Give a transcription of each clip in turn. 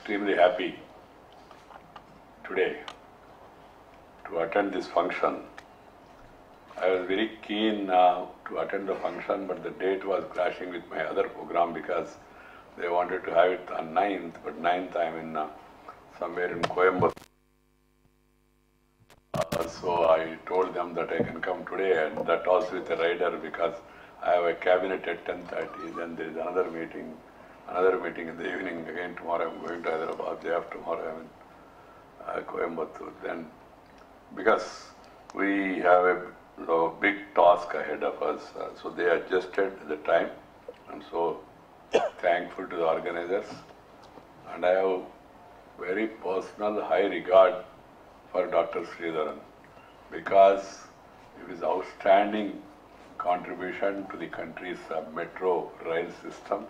extremely happy today to attend this function. I was very keen to attend the function, but the date was clashing with my other program because they wanted to have it on 9th, but 9th I'm in somewhere in Coimbatore. So I told them that I can come today, and that also with a rider because I have a cabinet at 10:30. Then there is another meeting in the evening. Again tomorrow I'm going to Hyderabad. Day after tomorrow I'm in Coimbatore. Then because we have a big task ahead of us, so they adjusted the time. I'm so thankful to the organizers, and I have very personal high regard for Dr. Sridharan because of his outstanding contribution to the country's metro rail system,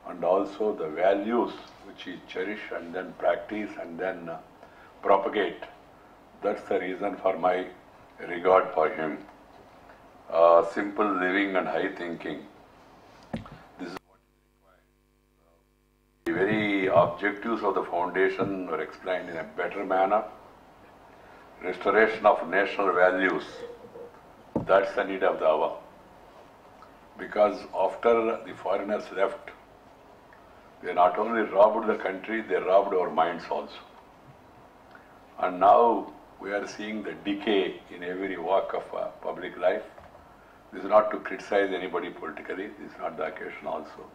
and also the values which he cherished and then practice and then propagate. That's the reason for my regard for him. Simple living and high thinking. This is what is required. The very objectives of the foundation were explained in a better manner. Restoration of national values. That's the need of the hour. Because after the foreigners left, they not only robbed the country, they robbed our minds also. And now we are seeing the decay in every walk of public life. This is not to criticize anybody politically, this is not the occasion also.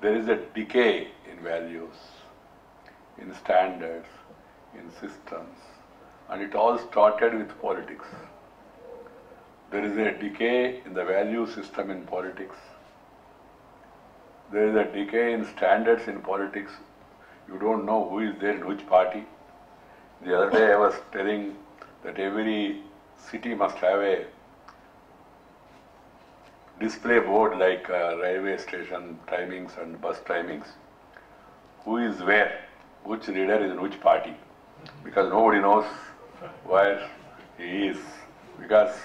There is a decay in values, in standards, in systems, and it all started with politics. There is a decay in the value system in politics. There is a decay in standards in politics. You don't know who is there in which party. The other day I was telling that every city must have a display board like railway station timings and bus timings. Who is where, which leader is in which party, because nobody knows where he is. Because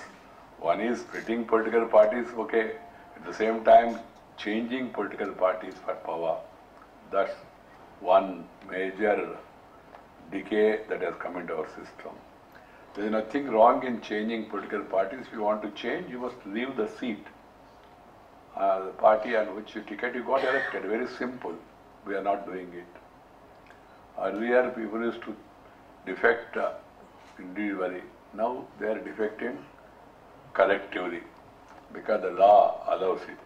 one is splitting political parties, okay, at the same time changing political parties for power. That's one major decay that has come into our system. There is nothing wrong in changing political parties. If you want to change, you must leave the seat. The party on which you ticket you got elected. Very simple. We are not doing it. Earlier people used to defect individually. Now they are defecting collectively because the law allows it.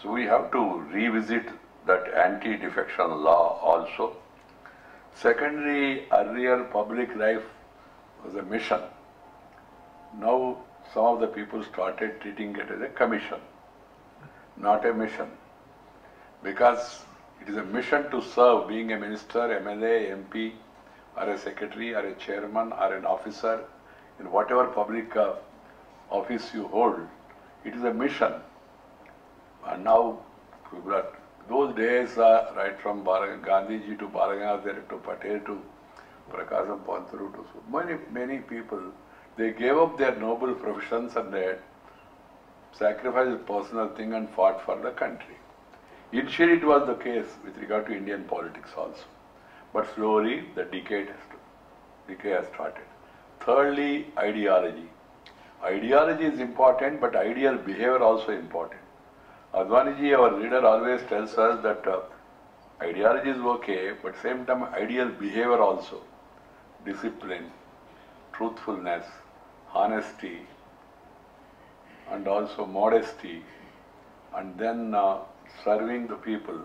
So we have to revisit that anti-defection law also. Secondly, earlier public life was a mission. Now some of the people started treating it as a commission, not a mission. Because it is a mission to serve, being a minister, MLA, MP, or a secretary, or a chairman, or an officer, in whatever public office you hold, it is a mission. And now, those days are right from Gandhiji to Balagangadhar to Patel to Prakasam Panturu to so many people, they gave up their noble professions and they sacrificed personal thing and fought for the country. Initially it was the case with regard to Indian politics also. But slowly the decay has started. Thirdly, ideology. Ideology is important, but ideal behavior also important. Advaniji, our leader, always tells us that ideology is okay, but same time ideal behavior also. Discipline, truthfulness, honesty, and also modesty, and then serving the people.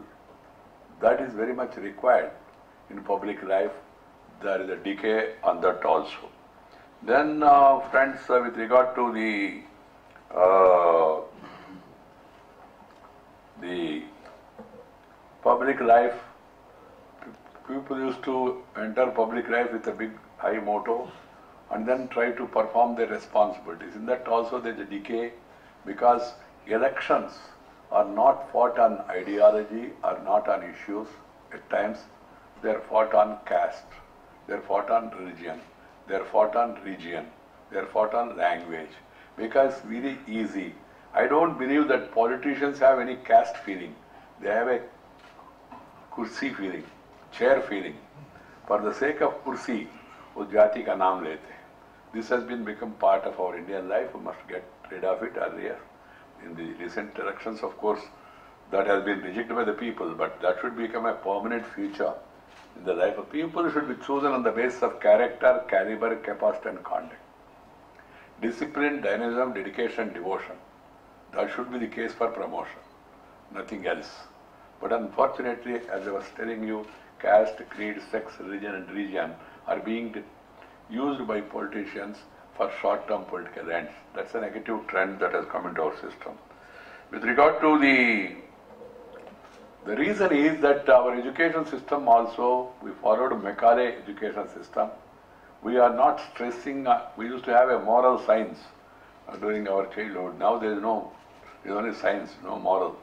That is very much required in public life. There is a decay on that also. Then, friends, with regard to the public life, people used to enter public life with a big high motto and then try to perform their responsibilities. In that also there is a decay because elections are not fought on ideology, are not on issues. At times they are fought on caste, they are fought on religion, they are fought on region, they are fought on language. Because very easy. I don't believe that politicians have any caste feeling. They have a kursi feeling, chair feeling. For the sake of kursi, us jati ka naam lete. This has become part of our Indian life. We must get rid of it earlier. In the recent elections, of course, that has been rejected by the people, but that should become a permanent feature in the life of people. Should be chosen on the basis of character, caliber, capacity and conduct. Discipline, dynamism, dedication, devotion. That should be the case for promotion, nothing else. But unfortunately, as I was telling you, caste, creed, sex, religion and region are being used by politicians for short-term political ends. That's a negative trend that has come into our system. With regard to the reason is that our education system also, we followed Macaulay education system. We are not stressing, we used to have a moral science during our childhood. Now there is only science, no moral.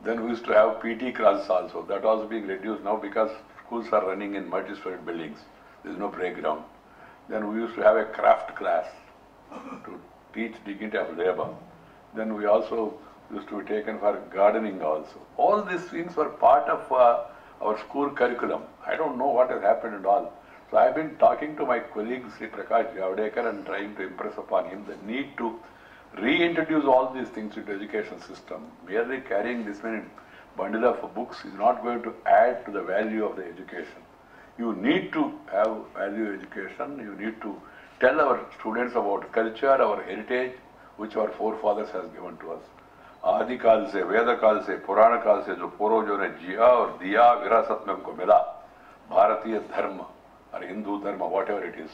Then we used to have PT classes also. That also being reduced now because schools are running in multi-story buildings. There is no playground. Then we used to have a craft class to teach dignity of labor. Then we also used to be taken for gardening also. All these things were part of our school curriculum. I don't know what has happened and all. So I have been talking to my colleague Sri Prakash Javadekar and trying to impress upon him the need to reintroduce all these things into education system. Merely carrying this many bundle of books is not going to add to the value of the education. You need to have value education. You need to tell our students about culture, our heritage, which our forefathers has given to us. आदि काल से, वेद काल से, पुराण काल से जो पूर्वजों ने जिया और दिया, विरासत में हमको मिला, भारतीय धर्म or Hindu dharma, whatever it is.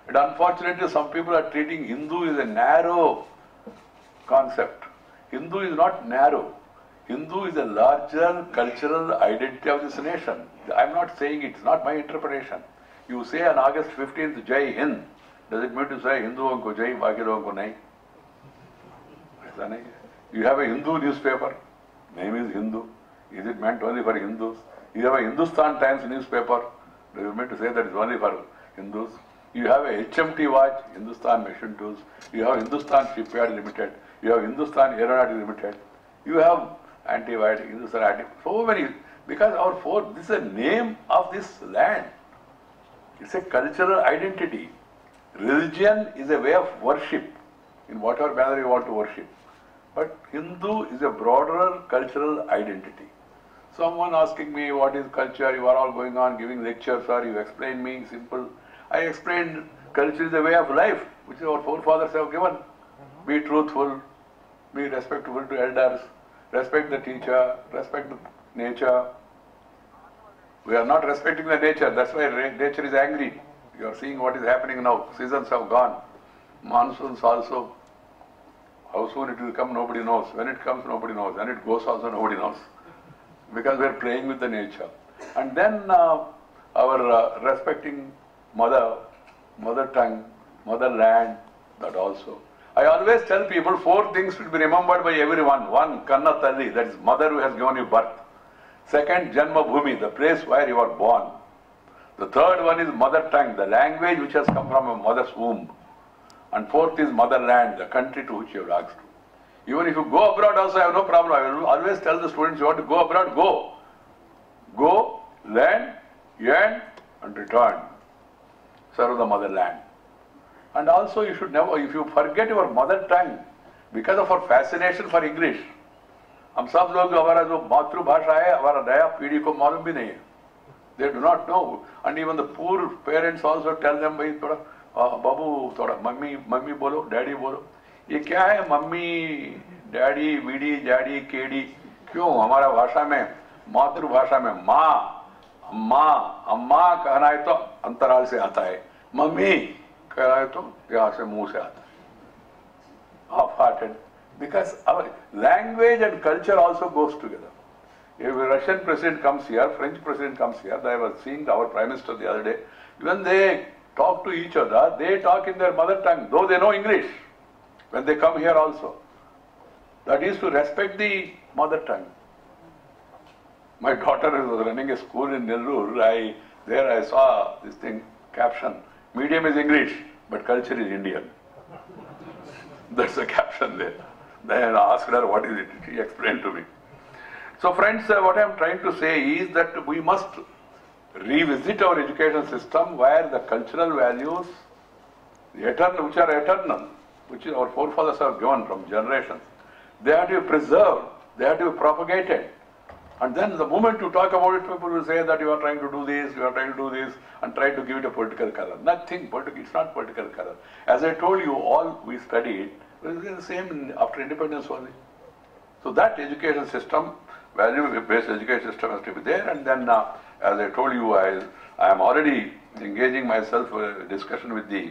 And unfortunately, some people are treating Hindu as a narrow concept. Hindu is not narrow. Hindu is a larger cultural identity of this nation. I am not saying it's not my interpretation. You say on August 15th, Jai Hind. Does it mean to say Hinduon ko Jai, Baki logon ko nahi? Aisa nahi. You have a Hindu newspaper. Name is Hindu. Is it meant only for Hindus? You have a Hindustan Times newspaper. Do you mean to say that it's only for Hindus? You have a HMT watch, Hindustan Machine Tools. You have Hindustan Shipyard Limited. You have Hindustan Aeronautic Limited. You have Antibiotic, Hindustan Anti. So many. Because this is a name of this land. It's a cultural identity. Religion is a way of worship in whatever manner you want to worship. But Hindu is a broader cultural identity. Someone asking me what is culture, you are all going on giving lectures, or you explain me simple. I explained culture is a way of life which our forefathers have given. Be truthful, be respectful to elders, respect the teacher, respect the nature. We are not respecting the nature, that's why nature is angry. You are seeing what is happening now. Seasons have gone. Monsoons also. How soon it will come, nobody knows. When it comes, nobody knows. When it goes also, nobody knows. Because we are playing with the nature. And then our respecting mother tongue, motherland, that also. I always tell people 4 things should be remembered by everyone. 1, Kanna Talli, that is mother who has given you birth. 2nd, Janma Bhumi, the place where you are born. The 3rd one is mother tongue, the language which has come from a mother's womb. And 4th is motherland, the country to which you belong to. Even if you go abroad also, I have no problem. I will always tell the students, you want to go abroad, go. Go, learn, earn and return. Serve the motherland. And also you should never, if you forget your mother tongue, because of our fascination for English, हम सब लोग हमारा जो मातृभाषा है हमारा नया पीढ़ी को मालूम भी नहीं है. They do not know. And even the poor parents also tell them, भाई थोड़ा बाबू थोड़ा मम्मी बोलो, डैडी बोलो. ये क्या है मम्मी, डैडी, वीडी, डैडी, केडी? क्यों? हमारा भाषा में, मातृभाषा में माँ, अम्मा, अम्मा कहना है तो अंतराल से आता है. मम्मी कहना है तो यहाँ से मुंह से आता है. Half-hearted. Because our language and culture also goes together. If a Russian president comes here, French president comes here, I was seeing our Prime Minister the other day, when they talk to each other, they talk in their mother tongue, though they know English, when they come here also. That is to respect the mother tongue. My daughter was running a school in Nellore. There I saw this thing, caption, medium is English, but culture is Indian. That's the caption there. Then I asked her, what is it? She explained to me. So friends, what I am trying to say is that we must revisit our education system where the cultural values, the eternal, which are eternal, which our forefathers have given from generations, they have to be preserved, they have to be propagated. And then the moment you talk about it, people will say that you are trying to do this, you are trying to do this, and try to give it a political color. Nothing, it's not political color. As I told you, all we studied was the same after independence only. So that education system, value-based education system has to be there. And then, as I told you, I am already engaging myself in a discussion with the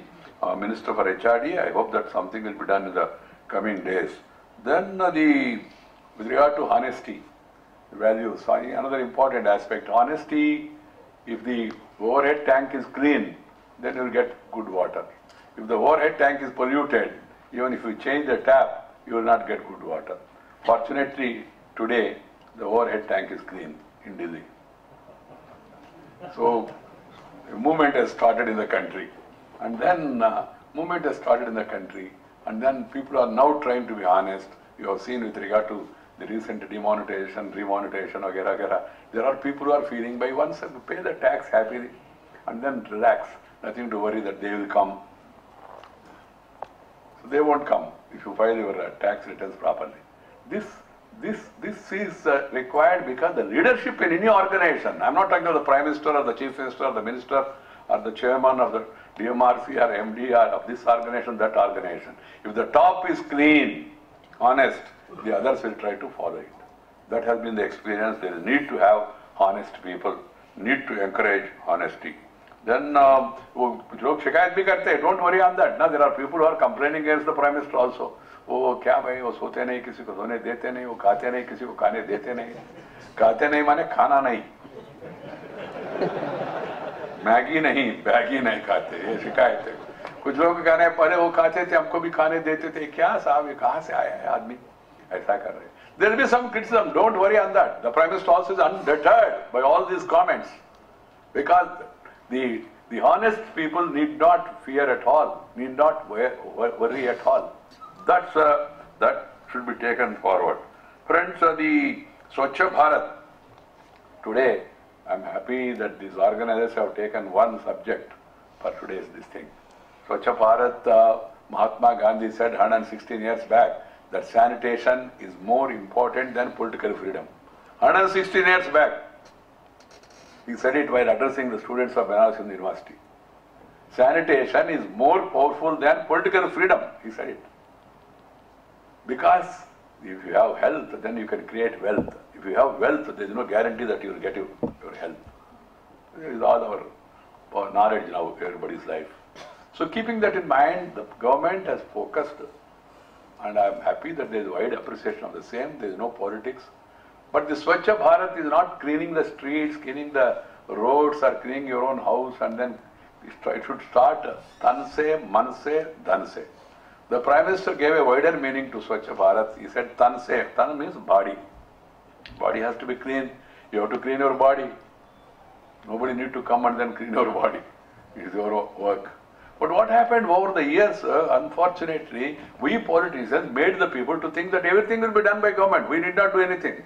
Minister for HRD. I hope that something will be done in the coming days. Then with regard to honesty, values, another important aspect, honesty, if the overhead tank is clean, then you will get good water. If the overhead tank is polluted, even if you change the tap, you will not get good water. Fortunately, today, the overhead tank is clean in Delhi. So, a movement has started in the country. And then, people are now trying to be honest. You have seen with regard to the recent demonetization, remonetization, etc. There are people who are feeling by once pay the tax happily and then relax. Nothing to worry that they will come. So they won't come if you file your tax returns properly. This is required because the leadership in any organization, I'm not talking about the Prime Minister or the Chief Minister or the Minister or the Chairman of the DMRC or MD or of this organization, that organization. If the top is clean, honest, the others will try to follow it. That has been the experience. There is need to have honest people, need to encourage honesty. Then, log shikayat bhi karte hain, don't worry on that. Now, there are people who are complaining against the Prime Minister also. वो क्या भाई वो सोते नहीं, किसी को सोने देते नहीं, वो खाते नहीं, किसी को खाने देते नहीं. खाते नहीं माने खाना नहीं. मैगी नहीं, बैगी नहीं खाते, ये शिकायत है. कुछ लोग कहने पहले वो खाते थे, हमको भी खाने देते थे. क्या साहब, ये कहाँ से आया है आदमी? ऐसा कर रहे हैं. There will be some criticism, don't worry on that. The Prime Minister also is undeterred by all these comments. Because the honest people need not fear at all, need not worry at all. That should be taken forward. Friends, the Swachh Bharat, today I am happy that these organizers have taken one subject for today's this thing. Swachh Bharat, Mahatma Gandhi said 116 years back that sanitation is more important than political freedom. 116 years back, he said it while addressing the students of Banaras University. Sanitation is more powerful than political freedom, he said it. Because if you have health, then you can create wealth. If you have wealth, there is no guarantee that you will get your health. This is all our knowledge now, everybody's life. So keeping that in mind, the government has focused, and I am happy that there is wide appreciation of the same. There is no politics. But the Swachh Bharat is not cleaning the streets, cleaning the roads, or cleaning your own house, and then it should start Tanse, Manse, Dhanse. The Prime Minister gave a wider meaning to Swachh Bharat. He said Tanse. Tan means body. Body has to be clean. You have to clean your body. Nobody need to come and then clean your body. It is your work. But what happened over the years, unfortunately, we politicians made the people to think that everything will be done by government. We need not do anything.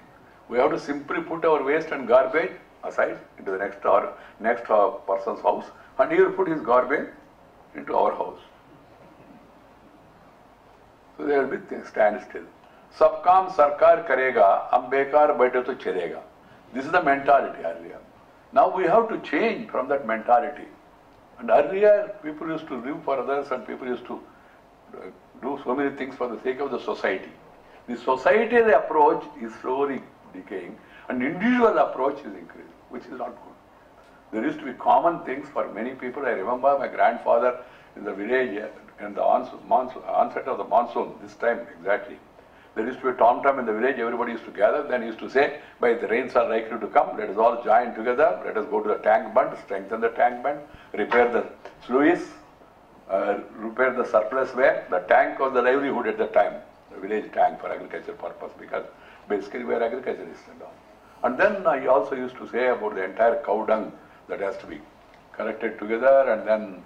We have to simply put our waste and garbage aside into the next person's house, and he will put his garbage into our house. So there will be things stand still. Sab kaam sarkar karega, hum bekar baithe to chalega. This is the mentality earlier. Now we have to change from that mentality. And earlier people used to live for others and people used to do so many things for the sake of the society. The societal approach is slowly decaying and individual approach is increasing, which is not good. There used to be common things for many people. I remember my grandfather in the village in the onset of the monsoon, this time exactly. There used to be a tom-tom in the village, everybody used to gather, then he used to say, by the rains are likely to come, let us all join together, let us go to the tank bund, strengthen the tank bund, repair the sluice, repair the surplus way. The tank was the livelihood at the time, the village tank for agriculture purpose, because basically we are agriculturists and all. And then he also used to say about the entire cow dung that has to be collected together and then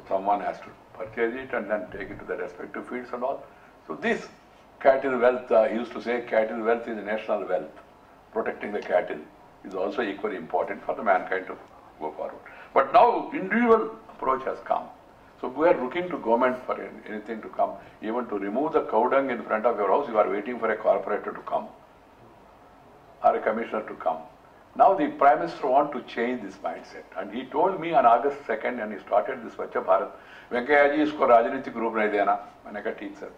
someone has to purchase it and then take it to the respective fields and all. So this cattle wealth, he used to say cattle wealth is a national wealth. Protecting the cattle is also equally important for the mankind to go forward. But now individual approach has come. So we are looking to government for anything to come. Even to remove the cow dung in front of your house, you are waiting for a corporator to come or a commissioner to come. Now the Prime Minister wants to change this mindset, and he told me on August 2nd, and he started this Swachh Bharat. Venkaiah ji, isko राजनीतिक रूप नहीं देना. मैंने कहा ठीक sir.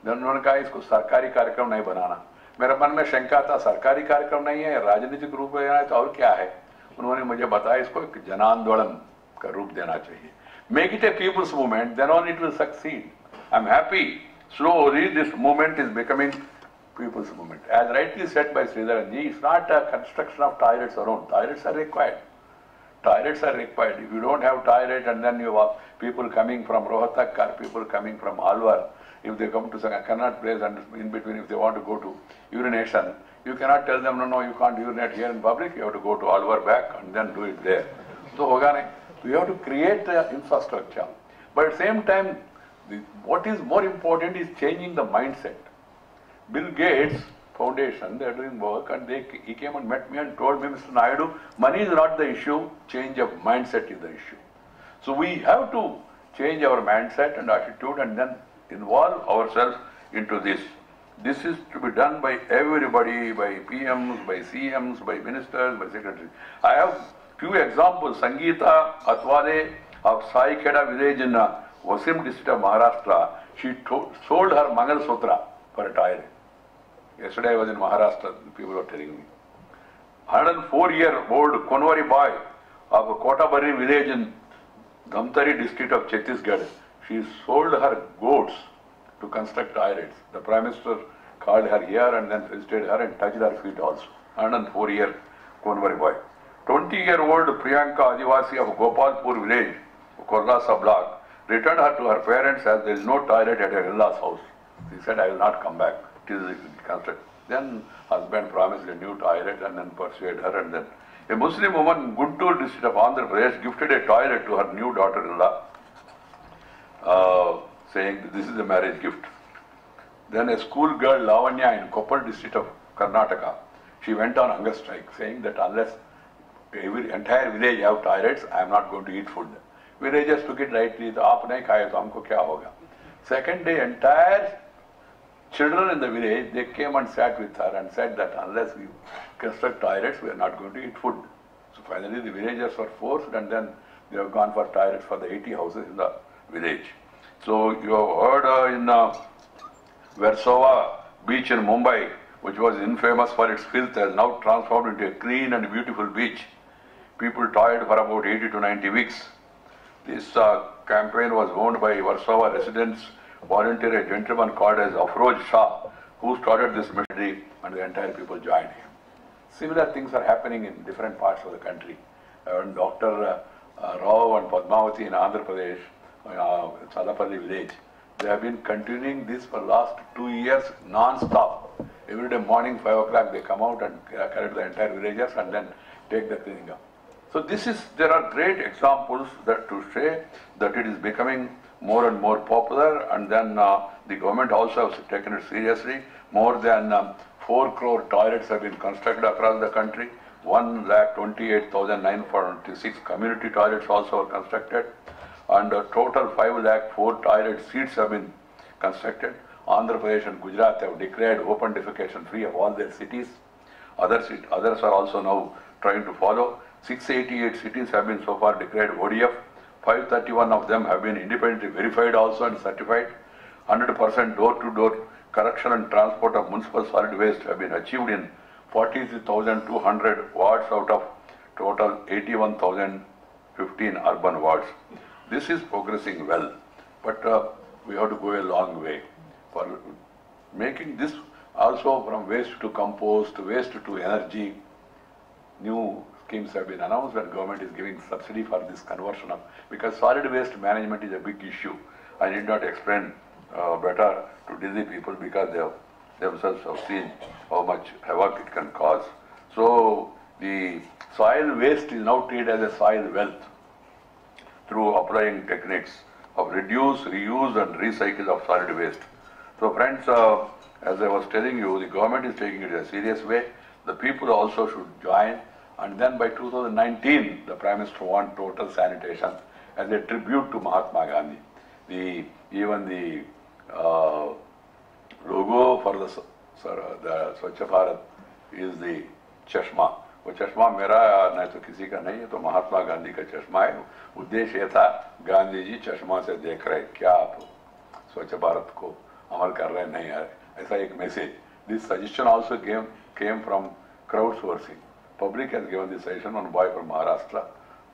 then उन्होंने कहा इसको सरकारी कार्यक्रम नहीं बनाना. मेरे मन में शंका था, सरकारी कार्यक्रम नहीं है, राजनीतिक रूप देना है तो और क्या है. उन्होंने मुझे बताया इसको एक जन आंदोलन का रूप देना चाहिए. Make it a people's movement, then only it will succeed. I'm happy. Slowly this movement is becoming people's movement. As rightly said by Sridharan ji, it's not a construction of toilets around. Toilets are required. Toilets are required. If you don't have toilet and then you have people coming from Rohtak or people coming from Alwar, if they come to some cannot place and in between if they want to go to urination, you cannot tell them, no, you can't urinate here in public, you have to go to Alwar back and then do it there. So, hoga nahi. We have to create the infrastructure. But at the same time, what is more important is changing the mindset. Bill Gates Foundation, they are doing work, and he came and met me and told me, Mr. Naidu, money is not the issue, change of mindset is the issue. So we have to change our mindset and attitude and then involve ourselves into this. This is to be done by everybody, by PMs, by CMs, by ministers, by secretaries. I have few examples. Sangeeta Atwade of Sai Kheda village in Wasim district of Maharashtra, she sold her Mangal Sutra for a tire. Yesterday I was in Maharashtra, people were telling me. 104-year-old Konwari boy of Kotabari village in Dhamtari district of Chhattisgarh, she sold her goats to construct tires. The Prime Minister called her here and then visited her and touched her feet also. 104-year Konwari boy. 20-year-old Priyanka Adivasi of Gopalpur village, Korlasa block, returned her to her parents as there is no toilet at her in-laws house. She said, I will not come back till it is constructed. Then husband promised a new toilet and then persuaded her, and then a Muslim woman in Guntur district of Andhra Pradesh gifted a toilet to her new daughter-in-law, saying this is a marriage gift. Then a school girl Lavanya in Koppal district of Karnataka, she went on hunger strike saying that unless every entire village have toilets, I am not going to eat food. Villagers took it rightly, तो आप नहीं खाए तो हमको क्या होगा. Second day, entire children in the village, they came and sat with her and said that unless we construct toilets, we are not going to eat food. So finally the villagers were forced and then they have gone for toilets for the 80 houses in the village. So you have heard in Versova beach in Mumbai, which was infamous for its filth, has now transformed into a clean and beautiful beach. People toiled for about 80 to 90 weeks. This campaign was owned by Warsaw residents, volunteer, a gentleman called as Afroz Shah, who started this ministry, and the entire people joined him. Similar things are happening in different parts of the country. And Dr. Rao and Padmavati in Andhra Pradesh, Sadapalli village, they have been continuing this for the last 2 years non-stop. Every day morning 5 o'clock they come out and collect the entire villagers and then take the cleaning up. So there are great examples that to say that it is becoming more and more popular, and then the government also has taken it seriously. More than 4 crore toilets have been constructed across the country. 1,28,946 community toilets also are constructed, and a total 5,04,000 toilet seats have been constructed. Andhra Pradesh and Gujarat have declared open defecation free of all their cities. Others are also now trying to follow. 688 cities have been so far declared ODF. 531 of them have been independently verified also and certified. 100% door-to-door collection and transport of municipal solid waste have been achieved in 43,200 wards out of total 81,015 urban wards. This is progressing well, but we have to go a long way for making this also from waste to compost, waste to energy. New schemes have been announced and government is giving subsidy for this conversion of, because solid waste management is a big issue. I need not explain better to dizzy people because they have themselves have seen how much havoc it can cause. So the soil waste is now treated as a soil wealth through applying techniques of reduce, reuse and recycle of solid waste. So friends, as I was telling you, the government is taking it in a serious way. The people also should join, And then by 2019, the Prime Minister wants total sanitation as a tribute to Mahatma Gandhi. Even the logo for the Swachh Bharat is the चश्मा. वो चश्मा मेरा नहीं तो किसी का नहीं है, तो महात्मा गांधी का चश्मा है. उद्देश्य ये था, गांधी जी चश्मा से देख रहे क्या आप स्वच्छ भारत को अमल कर रहे नहीं है, ऐसा एक message. This suggestion also came from crowdsourcing. Public has given this suggestion. One boy from Maharashtra,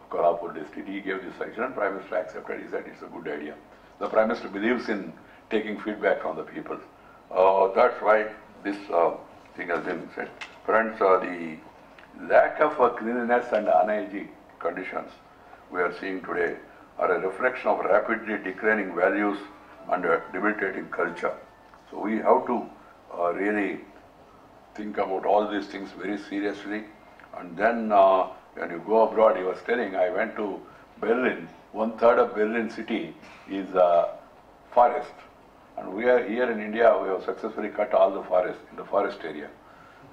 Kolhapur district, he gave this suggestion. Prime Minister accepted. He said it's a good idea. The Prime Minister believes in taking feedback from the people. That's why this thing has been said. Friends, the lack of cleanliness and unhygienic conditions we are seeing today are a reflection of rapidly declining values and a debilitating culture. So we have to really think about all these things very seriously. And then when you go abroad, he was telling, I went to Berlin. 1/3 of Berlin city is forest. And we are here in India, we have successfully cut all the forest in the forest area.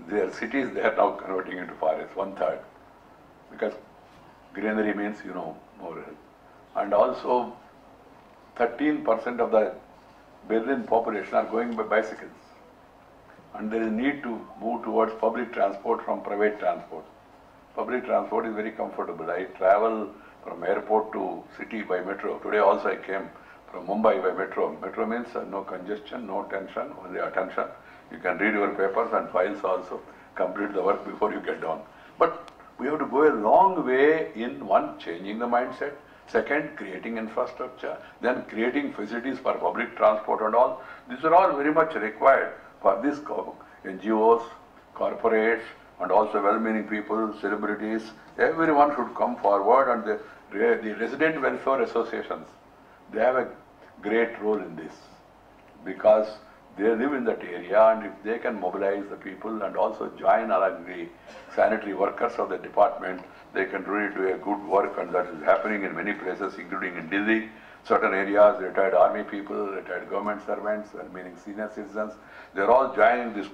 Their cities, they are now converting into forest, 1/3. Because greenery means, you know, more health. And also 13% of the Berlin population are going by bicycles. And there is need to move towards public transport from private transport. Public transport is very comfortable. I travel from airport to city by metro. Today also I came from Mumbai by metro. Metro means no congestion, no tension, only attention. You can read your papers and files also, complete the work before you get down. But we have to go a long way in one, changing the mindset. Second, creating infrastructure. Then creating facilities for public transport and all. These are all very much required for this NGOs, corporates, and also well-meaning people, celebrities. Everyone should come forward, and the resident welfare associations, they have a great role in this, because they live in that area, and if they can mobilize the people and also join along the sanitary workers of the department, they can really do a good work, and that is happening in many places, including in Delhi. Certain areas, retired army people, retired government servants, well-meaning senior citizens, they're all joining this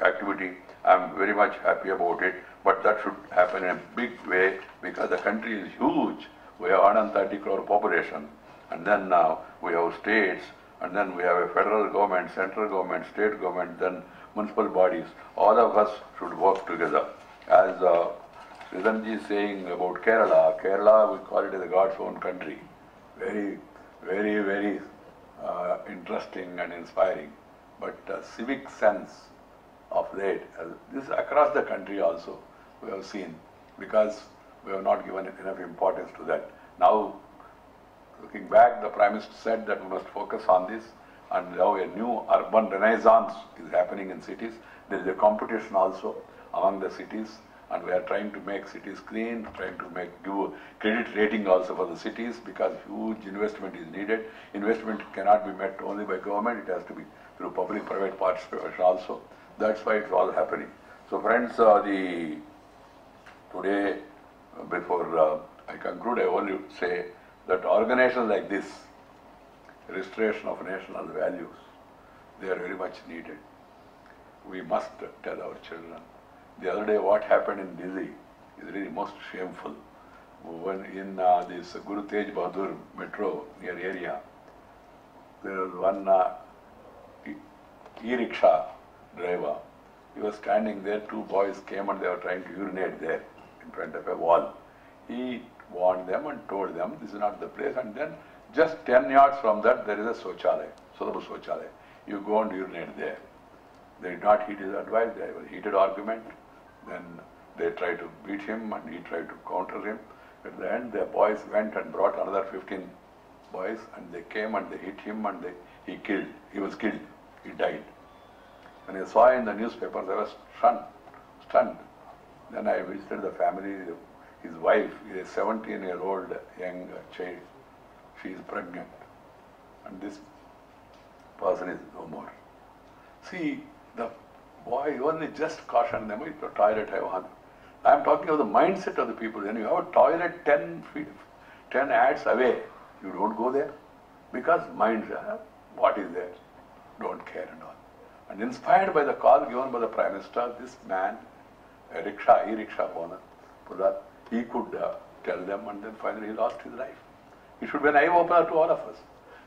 activity. I'm very much happy about it, but that should happen in a big way, because the country is huge. We have 130 crore population, and then we have states, and then we have a federal government, central government, state government, then municipal bodies. All of us should work together. As Sridhanji is saying about Kerala, Kerala, we call it as a God's own country. Very, very, very interesting and inspiring. But civic sense of late, this across the country also we have seen, because we have not given enough importance to that. Now, looking back, the Prime Minister said that we must focus on this, and now a new urban renaissance is happening in cities. There is a competition also among the cities, and we are trying to make cities clean, trying to give credit rating also for the cities, because huge investment is needed. Investment cannot be met only by government, it has to be through public-private participation also. That's why it's all happening. So friends, today, before I conclude, I only say that organizations like this, restoration of national values, they are very much needed. We must tell our children. The other day, what happened in Delhi is really most shameful. When in this Guru Tej Bahadur metro near area, there was one e-rickshaw driver. He was standing there, two boys came and they were trying to urinate there in front of a wall. He warned them and told them this is not the place, and then just 10 yards from that there is a Shauchalaya, Sodhabu Shauchalaya. You go and urinate there. They did not heed his advice, there was a heated argument. Then they tried to beat him and he tried to counter him. At the end, the boys went and brought another 15 boys, and they came and they hit him, and he was killed, he died. When I saw in the newspapers, I was stunned. Then I visited the family. His wife is a 17-year-old young child. She is pregnant, and this person is no more. See, the boy only just cautioned them, the toilet I want. I am talking of the mindset of the people. When you have a toilet 10 yards away, you don't go there, because minds, what is there? Don't care and all. And inspired by the call given by the Prime Minister, this man, a e-rickshaw owner, so that he could tell them, and then finally he lost his life. It should be an eye-opener to all of us.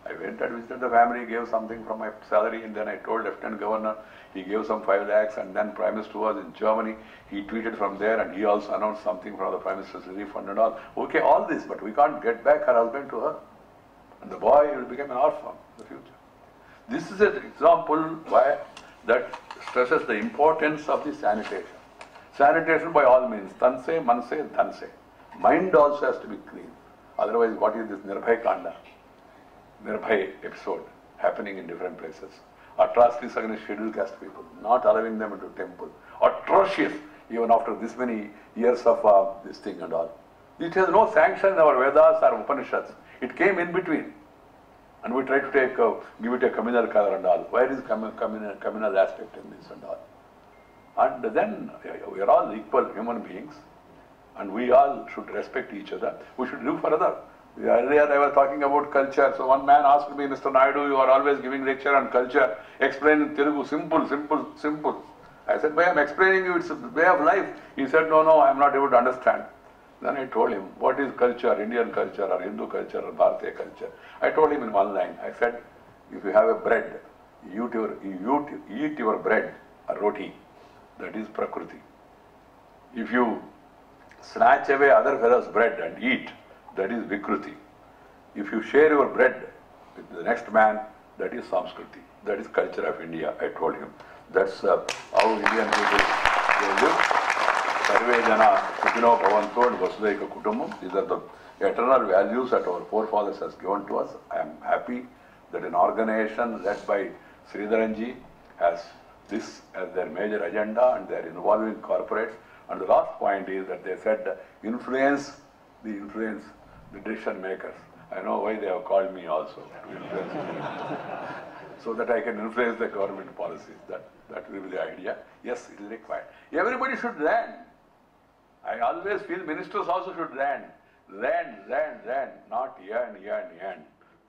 I went and visited the family, gave something from my salary, and then I told Lieutenant Governor, he gave some 5 lakhs, and then Prime Minister was in Germany, he tweeted from there, and he also announced something from the Prime Minister's Relief Fund and all. Okay, all this, but we can't get back her husband to her. And the boy will become an orphan in the future. This is an example why that stresses the importance of the sanitation. Sanitation by all means, tanse, manse, dhanse. Mind also has to be clean. Otherwise, what is this Nirbhay Kanda? Nirbhay episode happening in different places. Atrocities against scheduled caste people, not allowing them into temple. Atrocious, even after this many years of this thing and all. It has no sanction in our Vedas or Upanishads. It came in between. And we try to give it a communal color and all. Where is communal aspect in this and all? And then we are all equal human beings, and we all should respect each other. We should live for others. Earlier I was talking about culture. So one man asked me, Mr. Naidu, you are always giving lecture on culture. Explain in Telugu, simple, simple, simple. I said, I am explaining you, it's a way of life. He said, no, I am not able to understand. Then I told him, what is culture, Indian culture or Hindu culture or Bharatiya culture? I told him in one line, I said, if you have a bread, you eat your bread, a roti, that is Prakriti. If you snatch away other fellow's bread and eat, that is Vikruti. If you share your bread with the next man, that is Samskriti. That is culture of India, I told him. That's how Indian people they live. Sarve Jana Sukhino Bhavanto and Vasudhaika Kutumbam. These are the eternal values that our forefathers has given to us. I am happy that an organization led by Sridharanji has this as their major agenda, and they are involving corporates. And the last point is that they said influence the decision makers. I know why they have called me also to influence me. So that I can influence the government policies. That will be the idea. Yes, it is required. Everybody should learn. I always feel ministers also should learn. Learn, not yearn.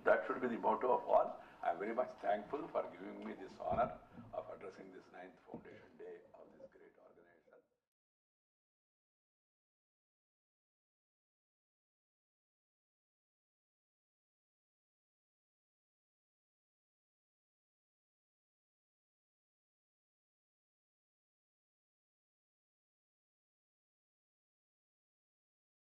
That should be the motto of all. I am very much thankful for giving me this honor of addressing this 9th foundation.